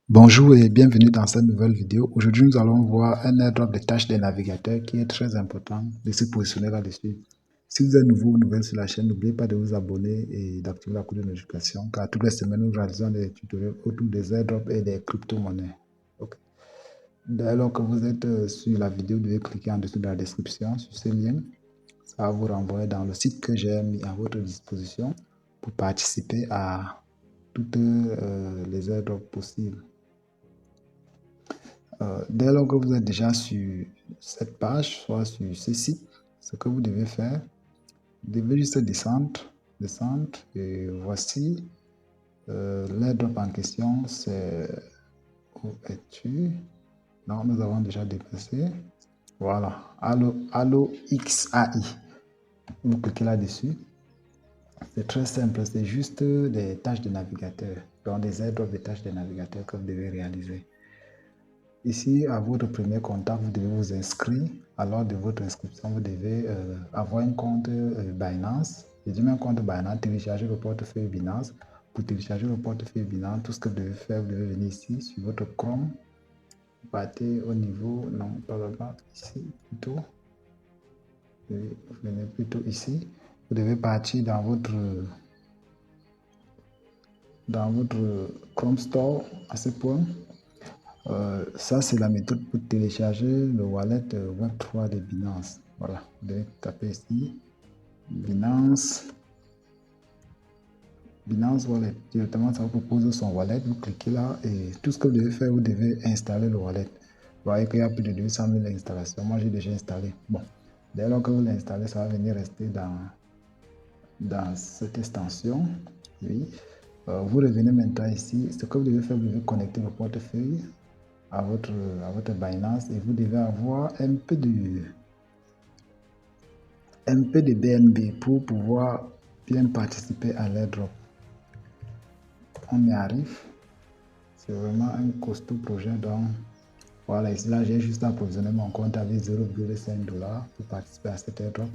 Bonjour et bienvenue dans cette nouvelle vidéo. Aujourd'hui, nous allons voir un airdrop de tâches des navigateurs qui est très important de se positionner là-dessus. Si vous êtes nouveau ou nouvelle sur la chaîne, n'oubliez pas de vous abonner et d'activer la cloche de notification car toutes les semaines, nous réalisons des tutoriels autour des airdrops et des crypto-monnaies. Okay. Dès lors que vous êtes sur la vidéo, vous devez cliquer en dessous de la description sur ce lien. Ça va vous renvoyer dans le site que j'ai mis à votre disposition pour participer à toutes les airdrops possibles. Dès lors que vous êtes déjà sur cette page, soit sur ce site, ce que vous devez faire, vous devez juste descendre, et voici l'airdrop en question, c'est où es-tu? Non, nous avons déjà dépassé. Voilà, Allo XAI. Vous cliquez là-dessus. C'est très simple, c'est juste des tâches de navigateur, donc des airdrops des tâches de navigateur que vous devez réaliser. Ici, à votre premier contact, vous devez vous inscrire. Alors, de votre inscription, vous devez avoir un compte Binance. Je dis un compte Binance, télécharger le portefeuille Binance. Pour télécharger le portefeuille Binance, tout ce que vous devez faire, vous devez venir ici sur votre Chrome. Vous partez au niveau, non, pas là-bas, ici plutôt. Vous venez plutôt ici. Vous devez partir dans votre Chrome Store à ce point. Ça, c'est la méthode pour télécharger le wallet Web3 de Binance. Voilà, vous devez taper ici, Binance Wallet. Directement, ça vous propose son wallet. Vous cliquez là et tout ce que vous devez faire, vous devez installer le wallet. Vous voyez qu'il y a plus de 200 000 installations. Moi, j'ai déjà installé. Bon, dès lors que vous l'installez, ça va venir rester dans cette extension. Oui. Vous revenez maintenant ici. Ce que vous devez faire, vous devez connecter le portefeuille à votre Binance et vous devez avoir un peu de BNB pour pouvoir bien participer à l'airdrop. On y arrive. C'est vraiment un costaud projet. Donc voilà, ici là j'ai juste approvisionné mon compte avec 0,5 $ pour participer à cet airdrop.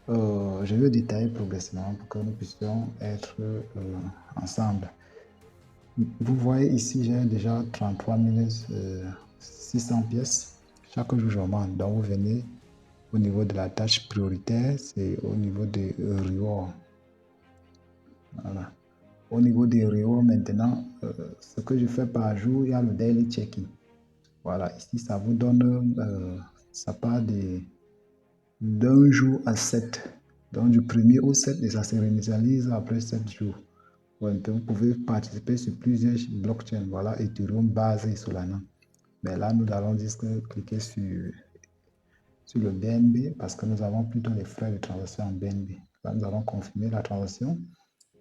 Je vais détailler progressivement pour que nous puissions être ensemble. Vous voyez ici, j'ai déjà 33 600 pièces. Chaque jour, j'augmente. Donc, vous venez au niveau de la tâche prioritaire, c'est au niveau des rewards. Voilà. Au niveau des rewards, maintenant, ce que je fais par jour, il y a le daily check-in. Voilà, ici, ça vous donne, ça part d'un jour à 7. Donc, du 1er au 7, et ça se réinitialise après 7 jours. Ouais, vous pouvez participer sur plusieurs blockchains, voilà, Ethereum, Base et Solana. Mais là, nous allons juste cliquer sur le BNB parce que nous avons plutôt les frais de transaction en BNB. Là, nous allons confirmer la transaction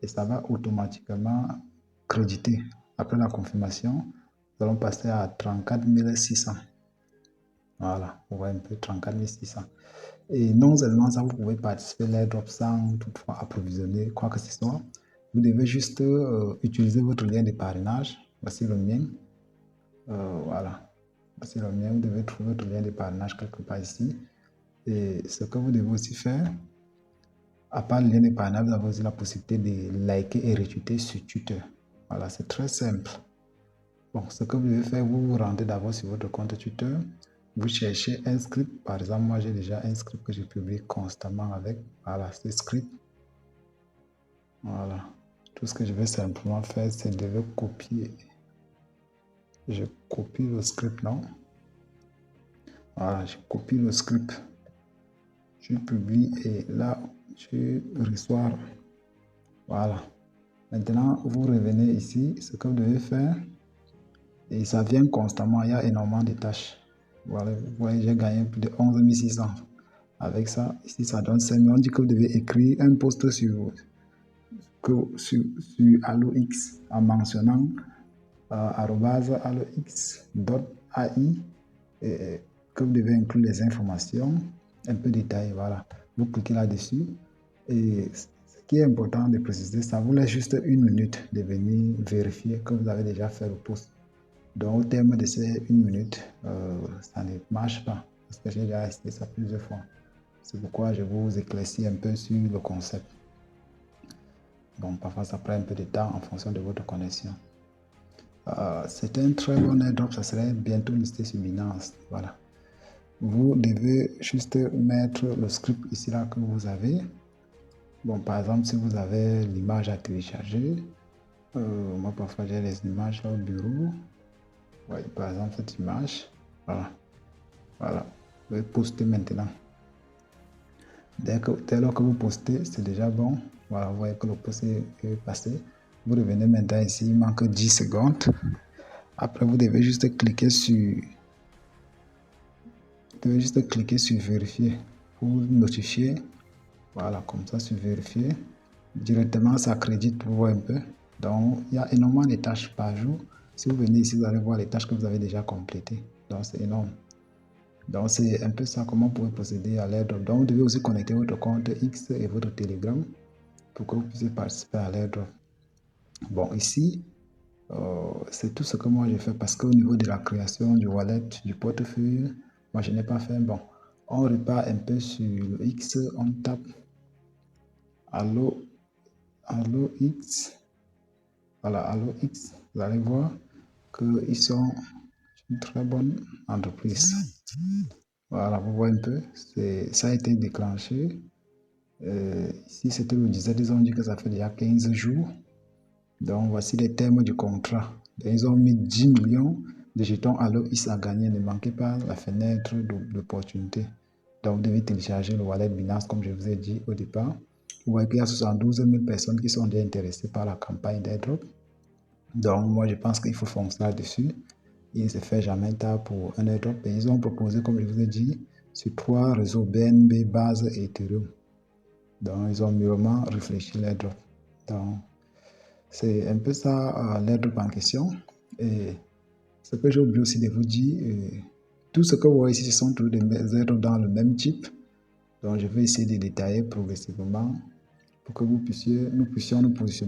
et ça va automatiquement créditer. Après la confirmation, nous allons passer à 34 600. Voilà, on voit un peu 34 600. Et non seulement ça, vous pouvez participer à l'airdrop sans toutefois approvisionner quoi que ce soit. Vous devez juste utiliser votre lien de parrainage. Voici le mien. Voilà. Voici le mien. Vous devez trouver votre lien de parrainage quelque part ici. Et ce que vous devez aussi faire, à part le lien de parrainage, vous avez aussi la possibilité de liker et retweeter sur Twitter. Voilà, c'est très simple. Bon, ce que vous devez faire, vous vous rendez d'abord sur votre compte Twitter. Vous cherchez un script. Par exemple, moi, j'ai déjà un script que je publie constamment avec. Voilà, ce script. Voilà. Tout ce que je vais simplement faire, c'est de le copier. Je copie le script, non? Voilà, je copie le script. Je publie et là, je reçois. Voilà. Maintenant, vous revenez ici, ce que vous devez faire. Et ça vient constamment, il y a énormément de tâches. Voilà, vous voyez, j'ai gagné plus de 11 600. Avec ça, ici, ça donne 5 000. On dit que vous devez écrire un post sur AlloX en mentionnant @allox.ai et que vous devez inclure les informations un peu détaillées. Voilà, vous cliquez là-dessus et ce qui est important de préciser, ça vous laisse juste 1 minute de venir vérifier que vous avez déjà fait le post. Donc, au terme de ces 1 minute, ça ne marche pas parce que j'ai déjà essayé ça plusieurs fois. C'est pourquoi je vous éclaircis un peu sur le concept. Bon, parfois ça prend un peu de temps en fonction de votre connexion. C'est un très bon airdrop, ça serait bientôt listé sur Binance. Voilà. Vous devez juste mettre le script ici là que vous avez. Bon, par exemple, si vous avez l'image à télécharger, moi parfois j'ai les images là au bureau. Ouais, par exemple, cette image. Voilà. Voilà. Vous pouvez poster maintenant. Dès lors que vous postez, c'est déjà bon. Voilà, vous voyez que le post est passé. Vous revenez maintenant ici, il manque 10 secondes. Après, vous devez juste cliquer sur vérifier pour notifier. Voilà, comme ça, sur vérifier. Directement, ça crédite pour voir un peu. Donc, il y a énormément de tâches par jour. Si vous venez ici, vous allez voir les tâches que vous avez déjà complétées. Donc, c'est énorme. Donc, c'est un peu ça, comment vous pouvez procéder à l'airdrop. Donc, vous devez aussi connecter votre compte X et votre Telegram pour que vous puissiez participer à l'airdrop. Bon, ici, c'est tout ce que moi j'ai fait parce qu'au niveau de la création du wallet, du portefeuille, moi je n'ai pas fait. Bon, on repart un peu sur le X, on tape Allo X. Voilà, Allo X. Vous allez voir qu'ils sont une très bonne entreprise. Voilà, vous voyez un peu, ça a été déclenché. Ici, c'était le 17, ils ont dit que ça fait déjà 15 jours. Donc, voici les termes du contrat. Ils ont mis 10 millions de jetons Allo X à gagner. Ne manquez pas la fenêtre d'opportunité. Donc, vous devez télécharger le wallet Binance, comme je vous ai dit au départ. Vous voyez qu'il y a 72 000 personnes qui sont déjà intéressées par la campagne d'airdrop. Donc, moi, je pense qu'il faut foncer là-dessus. Il ne se fait jamais tard pour un airdrop. Et ils ont proposé, comme je vous ai dit, sur 3 réseaux BNB, Base et Ethereum. Donc, ils ont mûrement réfléchi l'airdrop. Donc, c'est un peu ça l'airdrop en question. Et ce que j'ai oublié aussi de vous dire, tout ce que vous voyez ici, ce sont tous des airdrops dans le même type. Donc, je vais essayer de détailler progressivement pour que nous puissions nous positionner